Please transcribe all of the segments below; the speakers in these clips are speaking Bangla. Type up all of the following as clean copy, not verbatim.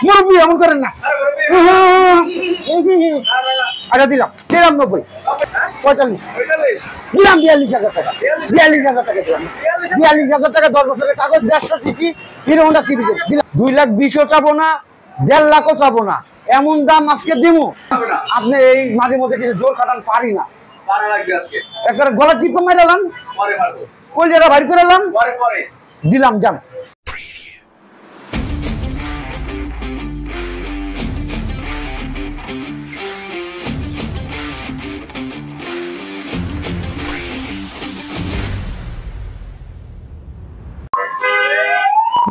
মুরব্বী এমন করেন না। আচ্ছা দিলাম 93 45 দিলাম 42,000 টাকা 42,000 টাকা দিলাম 42,000 টাকা 10 বছরের কাগজ 150 সিসি হিরো হোন্ডা সিরিজের দিলাম 2,20,000 চাবো না 1.5 লাখও চাবো না এমন দাম আজকে দিমু আপনি এই মাঝে মধ্যে কিছু জোর খাটান পারি না পারা লাগবে আজকে একবার গলা টিপ মাইরালাম পরে মারবো কলজাটা ভাই করালাম পরে পরে দিলাম জান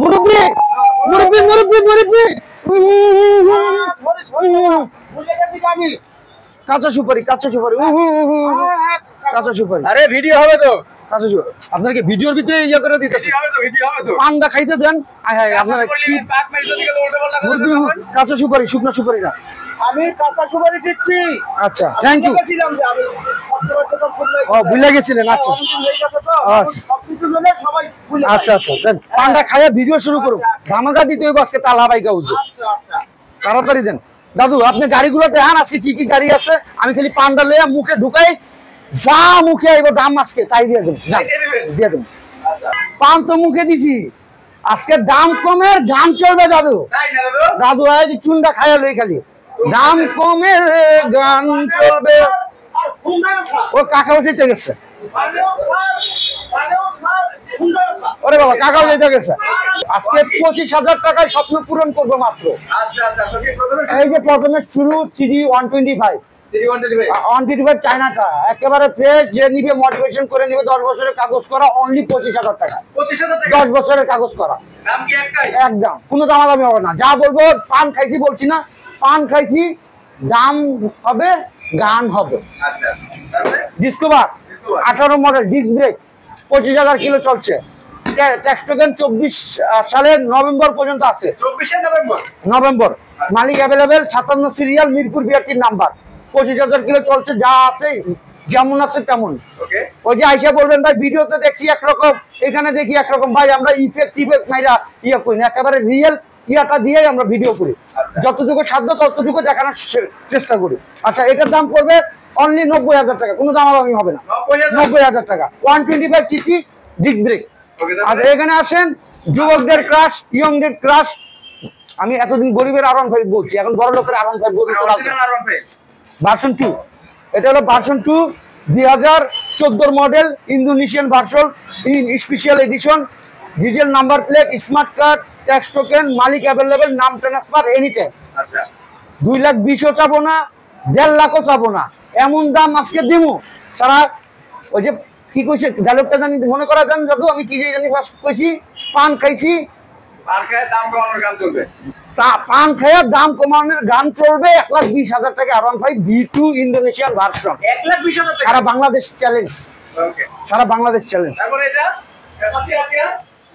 মুরব্বি মুরব্বি মুরব্বি মুরব্বি কাঁচা সুপারি কাঁচা সুপারি কাঁচা সুপারি আরে ভিডিও হবে তো কাঁচা সুপারি আপনার কি ভিডিওর ভিতরে ইয়া করে দিতেছি ভিডিও হবে তো পান্ডা খাইতে দেন আয় হায় আপনারা কি পাক মেরে দিকে উল্টো পাল্টা করে কাঁচা সুপারি শুকনা সুপারি না আমি কাঁচা সুপারি দিচ্ছি আচ্ছা থ্যাংক ইউ ছিলাম যে আমি ও ভুলে গেছিলেন আচ্ছা সবকিছু মিলে সবাই ভুলে আচ্ছা আচ্ছা দেন পান্ডা খাইয়া ভিডিও শুরু করুন ধামাকা দিতে হইব আজকে তালা বাইকা উঠছে আচ্ছা আচ্ছা তাড়াতাড়ি দেন দাদু আপনি গাড়িগুলো দেখান আজকে কি কি গাড়ি আছে আমি খালি পান্ডা লইয়া মুখে ঢুকাই যা মুখে আইব দাম আজকে তাই দিয়ে দেন দিয়ে দেন পান তো মুখে দিছি আজকে দাম কমের গান চলবে দাদু দাদু আজ চুন্ডা খাইয়া লই খালি দাম কমের গান চলবে ও কাকা বসে গেছে ওরে বাবা কাকাও যেতে গেছে আজকে 25,000 টাকায় স্বপ্ন পূরণ করবো মাত্র এই যে প্রথমে শুরু সিডি 125 125 চায়নাটা একেবারে ফ্রেশ যে নিবে মোটিভেশন করে নিবে 10 বছরের কাগজ করা অনলি 25,000 টাকা 10 বছরের কাগজ করা একদম কোনো দামাদামি হবে না যা বলবো পান খাইছি বলছি না পান খাইছি দাম হবে গান হবে Discover 18 model disc brake 25,000 kilo চলছে ট্যাক্স টোকেন 24 সালের নভেম্বর পর্যন্ত আছে 24 নভেম্বর মালিক অ্যাভেলেবেল 57 সিরিয়াল মিরপুর বিআরটির নাম্বার 25,000 কিলো চলছে যা আছে যেমন আছে তেমন ওই যে আইসা বলবেন ভাই ভিডিওতে দেখছি একরকম এখানে দেখি একরকম ভাই আমরা ইফেক্ট মাইরা ইয়া করি না একেবারে রিয়েল ইয়াটা দিয়েই আমরা ভিডিও করি যতটুকু সাধ্য ততটুকু দেখানোর চেষ্টা করি আচ্ছা এটার দাম পড়বে অনলি 90,000 টাকা কোনো দামাদামি হবে না 90,000 টাকা 125 সিসি ডিস্ক ব্রেক আচ্ছা এখানে আসেন যুবকদের ক্রাশ ইয়ংদের ক্রাশ আমি এতদিন গরিবের আরন ভাই বলছি এখন বড় লোকের আরন ভাই বলছি ভার্সন 2 এটা হলো version 2 2014 model Indonesian version in special edition diesel number plate smart card tax token Malik available নাম ট্রান্সফার এনি টাইম আচ্ছা 2,20,000 চাবো না 1.5 লাখও চাবো না এমন দাম আজকে দিমু সারা ওই যে কি কইছে ডায়লগটা জানি মনে করা জান দাদু আমি কি জানি ফার্স্ট কইছি পান খাইছি পান খায় দাম কমানোর গান চলবে পান খায়া দাম কমানোর গান চলবে 1,20,000 টাকা আরন ভাই V2 ইন্দোনেশিয়ান ভার্সন 1,20,000 টাকা সারা বাংলাদেশ চ্যালেঞ্জ ওকে সারা বাংলাদেশ চ্যালেঞ্জ তারপর এটা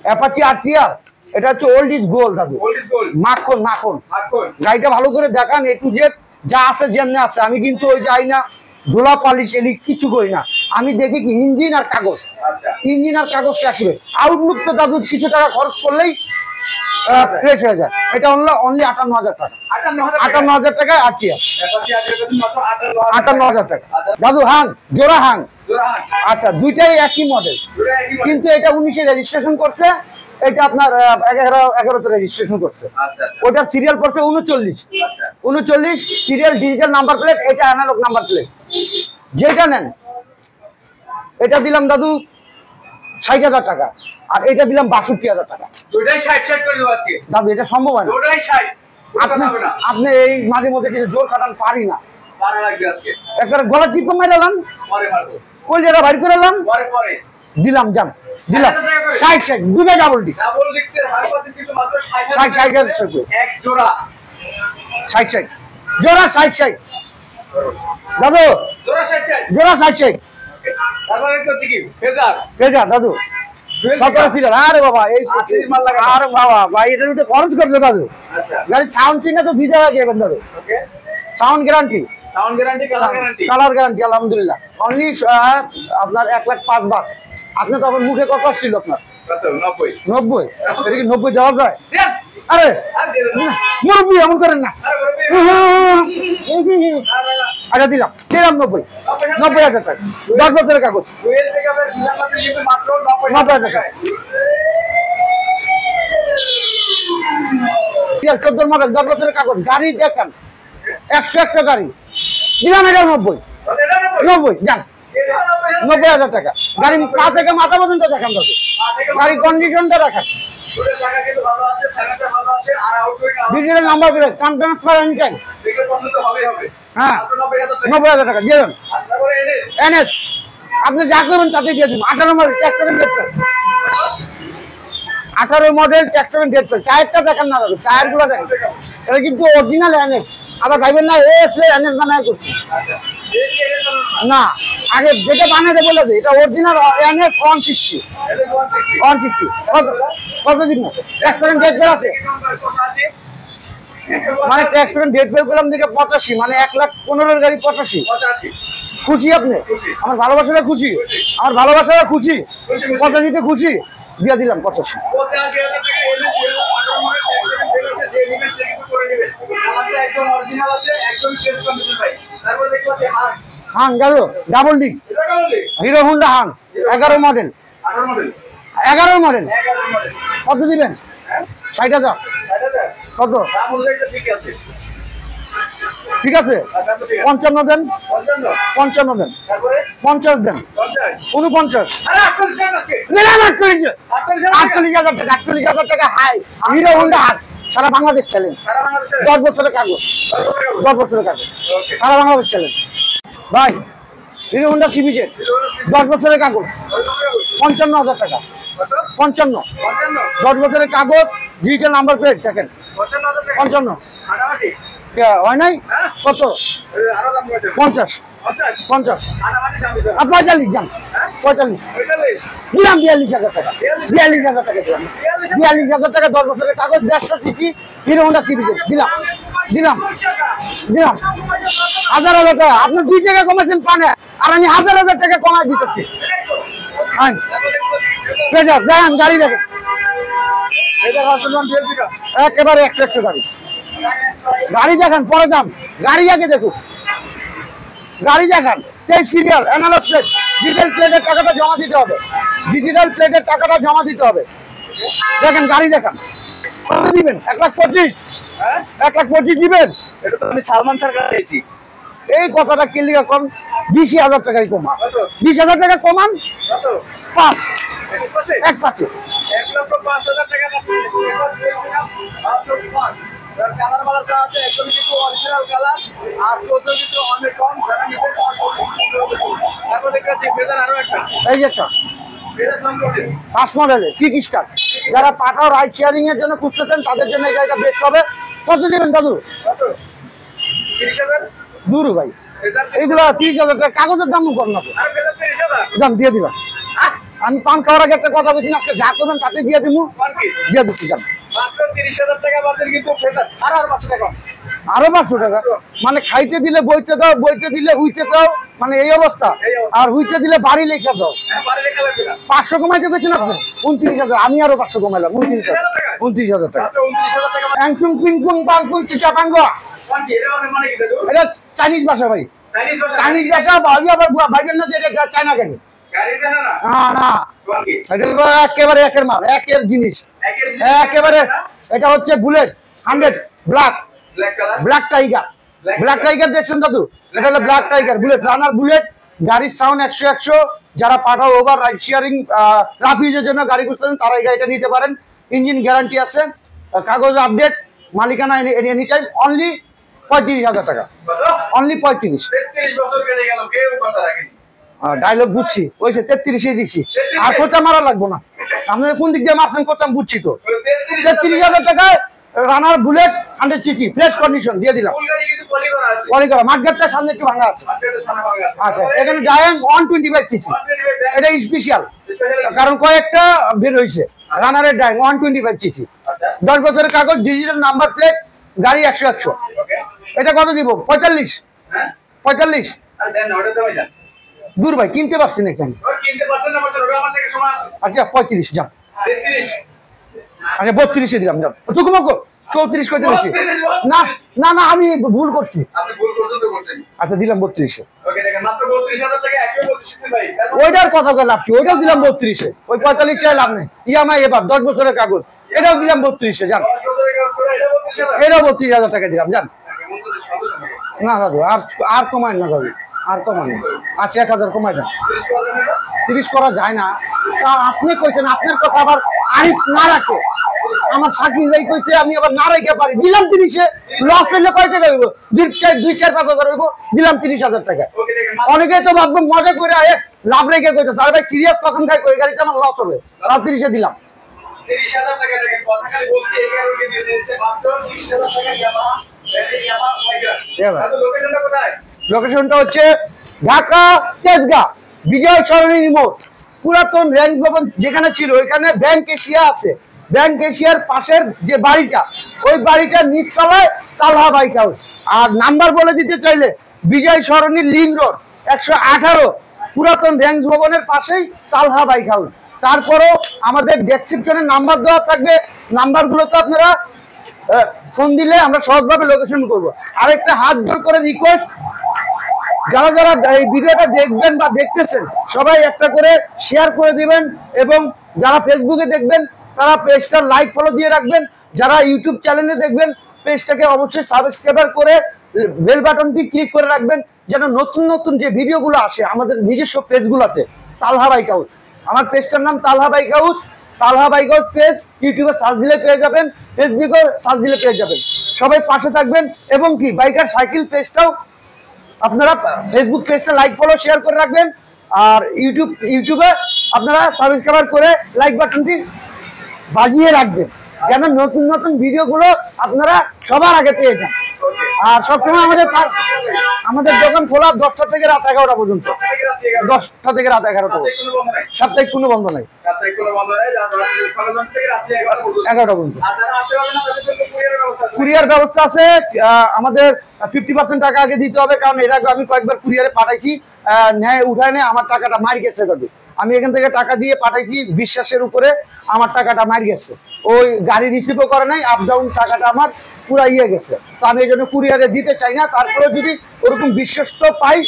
অ্যাপাচি আরটিআর এটা হচ্ছে ওল্ড ইজ গোল্ড দাদু ওল্ড ইজ গোল্ড মাখন মাখন মাখন গাড়িটা ভালো করে দেখান এ টু জেড যা আছে যেমনে আছে আমি কিন্তু ওই যাই না ধুলা পালিশ এলি কিছু করি না আমি দেখি কি ইঞ্জিন আর কাগজ আচ্ছা ইঞ্জিন আর কাগজ চাকরি আউটলুক তো দাদু কিছু টাকা খরচ করলেই ফ্রেশ হয়ে যায় এটা অনলি 58,000 টাকা 58,000 টাকা আরটিআর 58,000 টাকা দাদু হাং জোড়া হাং আচ্ছা দুইটাই একই মডেল কিন্তু এটা 19 এ রেজিস্ট্রেশন করছে এটা আপনার 11 রেজিস্ট্রেশন করছে ওটা সিরিয়াল পড়ছে 39 সিরিয়াল ডিজিটাল নাম্বার প্লেট এটা অ্যানালগ নাম্বার প্লেট যেটা নেন এটা দিলাম দাদু 60,000 টাকা আর এটা দিলাম 62,000 টাকা দুইটাই 60 করে দেব আজকে দাদু এটা সম্ভব হয় না দুইটাই 60 আপনি এই মাঝে মধ্যে কিছু জোর খাটান পারি না পারা লাগবে আজকে একবার গলা টিপ মাইরালাম পরে মারবো কলজাটা ভাই করালাম পরে পরে দিলাম জান দিলাম 60 দুইটা ডাবল ডিক্সের হারপাতি কিন্তু মাত্র 60 এক জোড়া 60 জোড়া 60 দাদু জোড়া 60 তারপরে হচ্ছে কি ফেজার দাদু সকালে ছিল আরে বাবা এই আরে বাবা ভাই এটার ভিতরে খরচ করছে দাদু আচ্ছা গাড়ি সাউন্ড কিনা তো ভিজা হয়ে যাবে দাদু ওকে সাউন্ড গ্যারান্টি কালার গ্যারান্টি আলহামদুলিল্লাহ অনলি আপনার 1,05,000 আপনি তখন মুখে কত ছিল আপনার 90 এটা কি 90 দেওয়া যায় আরে মুরব্বী এমন করেন না। আচ্ছা দিলাম 90,000 টাকা 10 বছরের কাগজ 90,000 টাকা। 14 মডেল 10 বছরের কাগজ গাড়ি দেখেন 101 গাড়ি দিলাম এটা 90 যান 90,000 টাকা গাড়ি পা থেকে মাথা পর্যন্ত দেখান তবে গাড়ি কন্ডিশনটা দেখান digital number plate transfer any time হ্যাঁ 90,000 টাকা দিয়ে দেন এনএস আপনি যা করবেন তাতে দিয়ে দিন 18 মডেল ট্র্যাক্টর ডেট পেল 18 মডেল ট্র্যাক্টর ডেট পেল টায়ারটা দেখান না দাদা টায়ারগুলো দেখেন এটা কিন্তু অরিজিনাল এনএস আবার ভাইবেন না এস এনএস বানায় করছে না আগে যেটা বানাতে বলে দে এটা অরিজিনাল এনএস 160 কত দিন না ট্র্যাক্টর ডেট পেল আছে মানে ট্র্যাক্টর ডেট পেল পেলাম দিকে 85 মানে 1,15,000 গাড়ি 85 খুশি আপনি আমার ভালোবাসাটা খুশি আমার ভালোবাসাটা খুশি 85 খুশি দিয়ে দিলাম 85 হাং গেল ডাবল ডিক hero Honda Hang 11 model 11 model কত দিবেন 60,000 কত ঠিক আছে 55 দেন 55 দেন 50 দেন 49 48,000 টাকা হাই হিরো হোন্ডা হাং সারা বাংলাদেশ চ্যালেঞ্জ 10 বছরের কাগজ 10 বছরের কাগজ সারা বাংলাদেশ চ্যালেঞ্জ ভাই হিরো হোন্ডা সিবিজে 10 বছরের কাগজ 55,000 টাকা 55 10 বছরের কাগজ ডিজিটাল নাম্বার প্লেট দেখেন 55 হয় নাই কত 50 45 যান 45 দিলাম 42,000 টাকা 42,000 টাকা দিলাম 42,000 টাকা 10 বছরের কাগজ 150 সিসি হিরো হোন্ডা সিবিজে দিলাম 1,000 টাকা আপনি 2 টাকা কমাচ্ছেন পানে আর আমি 1,000 টাকা কমাই দিতেছি দেখেন গাড়ি দেখেন একেবারে 100 গাড়ি গাড়ি দেখেন পরে দাম গাড়ি আগে দেখুন গাড়ি দেখান সেই সিরিয়াল অ্যানালগ প্লেট ডিজিটাল প্লেটের টাকাটা জমা দিতে হবে দেখেন গাড়ি দেখান কত দিবেন 1,25,000 1,25,000 দিবেন এটা তো আমি সালমান স্যার কাছে পেয়েছি এই কথাটা ক্লিয়ার কম 20,000 টাকাই কমান 20,000 টাকা কমান কত 5 1 পাঁচে 1,05,000 টাকা কালার মালাটা আছে একদম কিন্তু অরিজিনাল কালার আর কত কিন্তু অনেক কম তারপর দেখাচ্ছি ফেজার আরো একটা এই যে একটা ফেজার নাম করে 5 মডেলের কিক স্টার্ট যারা পাঠাও রাইড শেয়ারিং এর জন্য খুঁজতেছেন তাদের জন্য এই গাড়িটা বেস্ট হবে কত দিবেন দাদু কত 30,000 দূর ভাই এইগুলো 30,000 টাকা কাগজের দামও কম না আর ফেজার 30,000 দাম দিয়ে দিলাম আমি পান খাওয়ার আগে একটা কথা বলছি আজকে যা করবেন তাতে দিয়ে দিব দিয়ে দিচ্ছি জান মাত্র 30,000 টাকা বাজার কিন্তু ফেজার আর 500 টাকা আরো 500 টাকা মানে খাইতে দিলে বইতে দাও বইতে দিলে হুইতে দাও মানে এই অবস্থা আর হুইতে দিলে বাড়ি লেখা দাও বাড়ি লেখা লাগবে না 500 কমাইতে পেয়েছেন আপনি 29,000 আমি আরো 500 কমাইলাম 29,000 টাকা 29,000 টাকা অ্যাংচুং পিংপুং পাংপুং চিচাপাঙ্গো মানে কি দাদু এটা চাইনিজ ভাষা ভাই চাইনিজ ভাষা ভাই আবার ভাইবেন না যে এটা চায়না কেন গাড়ি জানা না না এটা একেবারে একের মাল একের জিনিস একেবারে এটা হচ্ছে বুলেট 100 ব্ল্যাক টাইগার দেখছেন দাদু এটা হলো ব্ল্যাক টাইগার বুলেট রানার বুলেট গাড়ির সাউন্ড 100 যারা পাঠাও ওভার রাইড শেয়ারিং রাফিজের জন্য গাড়ি খুঁজতেছেন তারা এই গাড়িটা নিতে পারেন ইঞ্জিন গ্যারান্টি আছে কাগজ আপডেট মালিকানা এনি টাইম অনলি 35,000 টাকা অনলি 35 বছর কেটে গেল কেউ কথা রাখেনি ডায়লগ বুঝছি ওইসে 33 দিচ্ছি আর কোচা মারা লাগবো না আপনাদের কোন দিক দিয়ে মারছেন কোচা বুঝছি তো 33,000 টাকায় রানার বুলেট 100 সিসি ফ্রেশ কন্ডিশন দিয়ে দিলাম পলিগরা মাঠঘাটটা সামনে একটু ভাঙা আছে আচ্ছা এখানে ডায়াং 125 সিসি এটা স্পেশাল কারণ কয়েকটা বের হয়েছে রানারের ডায়াং 125 সিসি 10 বছরের কাগজ ডিজিটাল নাম্বার প্লেট গাড়ি 100 এটা কত দিব 45 দূর ভাই কিনতে পারছি না এখানে আচ্ছা 35 যান আচ্ছা 32-এ দিলাম যান তো কমাকো 34 কইতে বেশি না না না আমি ভুল করছি আপনি ভুল করছেন তো করছেন আচ্ছা দিলাম 32-এ ওকে দেখেন মাত্র 32000 টাকা 125 সিসি ভাই ওইটার কথা কই লাভ কি ওইটাও দিলাম 32-এ ওই 45 চাই লাভ নেই ইএমআই এবার 10 বছরের কাগজ এটাও দিলাম 32-এ জান 10 বছরের কাজ করে এটা 32000 এটাও 32,000 টাকা দিলাম জান না দাদু আর কমায় না দাদু আর কমায় না আচ্ছা 1000 কমায় না 30 করা যায় না তা আপনি কইছেন আপনার কথা আবার আরিফ না রাখে আমার শাকিল ভাই কইতে আমি আবার না রাখতে পারি দিলাম 30-এ লস হইলে কয় টাকা হইব 2-4-5,000 হইব দিলাম 30,000 টাকা অনেকে তো ভাববে মজা করে লাভ রেখে কইতে স্যার ভাই সিরিয়াস কখন খাই কই গাড়িতে আমার লস হবে তাও 30-এ দিলাম 30000 টাকা দেখেন কথা খালি বলছি এই কারণে দিয়ে দিয়েছে মাত্র 30000 টাকা ইয়ামাহা লোকেশনটা কোথায় লোকেশনটা হচ্ছে ঢাকা তেজগাঁ বিজয় সরণি মোড় পুরাতন রেঞ্জ ভবন যেখানে ছিল ওইখানে ব্যাংক এশিয়া আছে ব্যাংক এশিয়ার পাশের যে বাড়িটা ওই বাড়িটার নিচতলায় তালহা বাইক হাউস আর নাম্বার বলে দিতে চাইলে বিজয় সরণি লিং রোড 118 পুরাতন রেঞ্জ ভবনের পাশেই তালহা বাইক হাউস তারপরও আমাদের ডেসক্রিপশনে নাম্বার দেওয়া থাকবে নাম্বারগুলো তো আপনারা ফোন দিলে আমরা সহজভাবে লোকেশন করবো আরেকটা হাত জোর করে রিকোয়েস্ট যারা যারা এই ভিডিওটা দেখবেন বা দেখতেছেন সবাই একটা করে শেয়ার করে দিবেন এবং যারা ফেসবুকে দেখবেন তারা পেজটা লাইক ফলো দিয়ে রাখবেন যারা ইউটিউব চ্যানেলে দেখবেন পেজটাকে অবশ্যই সাবস্ক্রাইব করে বেল বাটনটি ক্লিক করে রাখবেন যেন নতুন নতুন যে ভিডিওগুলো আসে আমাদের নিজস্ব পেজগুলোতে তালহা বাইক হাউস আমার পেজটার নাম তালহা বাইক হাউস তালহা বাইক হাউস পেজ ইউটিউবে সার্চ দিলে পেয়ে যাবেন ফেসবুকে সার্চ দিলে পেয়ে যাবেন সবাই পাশে থাকবেন এবং কি বাইকার সাইকেল পেজটাও আপনারা ফেসবুক পেজটা লাইক ফলো শেয়ার করে রাখবেন আর ইউটিউবে আপনারা সাবস্ক্রাইব করে লাইক বাটনটি বাজিয়ে রাখবেন যেন নতুন নতুন ভিডিওগুলো আপনারা সবার আগে পেয়ে যান আর সবসময় আমাদের দোকান খোলা 10টা থেকে রাত 11টা পর্যন্ত 10টা থেকে রাত 11টা সাপ্তাহিক কোনো বন্ধ নাই 11টা পর্যন্ত কুরিয়ার ব্যবস্থা আছে আমাদের 50% টাকা আগে দিতে হবে কারণ এর আগে আমি কয়েকবার কুরিয়ারে পাঠাইছি ন্যায় উঠায় নেই আমার টাকাটা মার গেছে দাদু আমি এখান থেকে টাকা দিয়ে পাঠাইছি বিশ্বাসের উপরে আমার টাকাটা মার গেছে ওই গাড়ি রিসিভও করে নাই আপ ডাউন টাকাটা আমার পুরা ইয়ে গেছে তো আমি এই জন্য কুরিয়ারে দিতে চাই না তারপরে যদি ওরকম বিশ্বস্ত পাই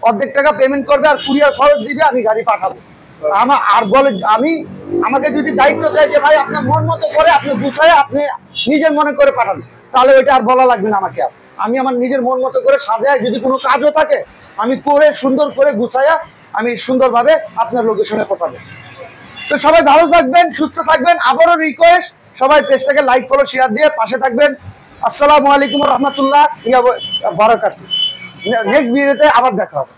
অর্ধেক টাকা পেমেন্ট করবে আর কুরিয়ার খরচ দিবে আমি গাড়ি পাঠাবো আমার আর বলে আমি আমাকে যদি দায়িত্ব দেয় যে ভাই আপনার মন মতো করে আপনি গুছায় আপনি নিজের মনে করে পাঠান তাহলে ওইটা আর বলা লাগবে না আমাকে আর আমি আমার নিজের মন মতো করে সাজায় যদি কোনো কাজও থাকে আমি করে সুন্দর করে গুছায়া আমি সুন্দরভাবে আপনার লোকেশনে পাঠাবো তো সবাই ভালো থাকবেন সুস্থ থাকবেন আবারও রিকোয়েস্ট সবাই পেজটাকে লাইক ফলো শেয়ার দিয়ে পাশে থাকবেন আসসালামু আলাইকুম রহমতুল্লাহ বারাকাতুহু নেক্সট ভিডিওতে আবার দেখা হবে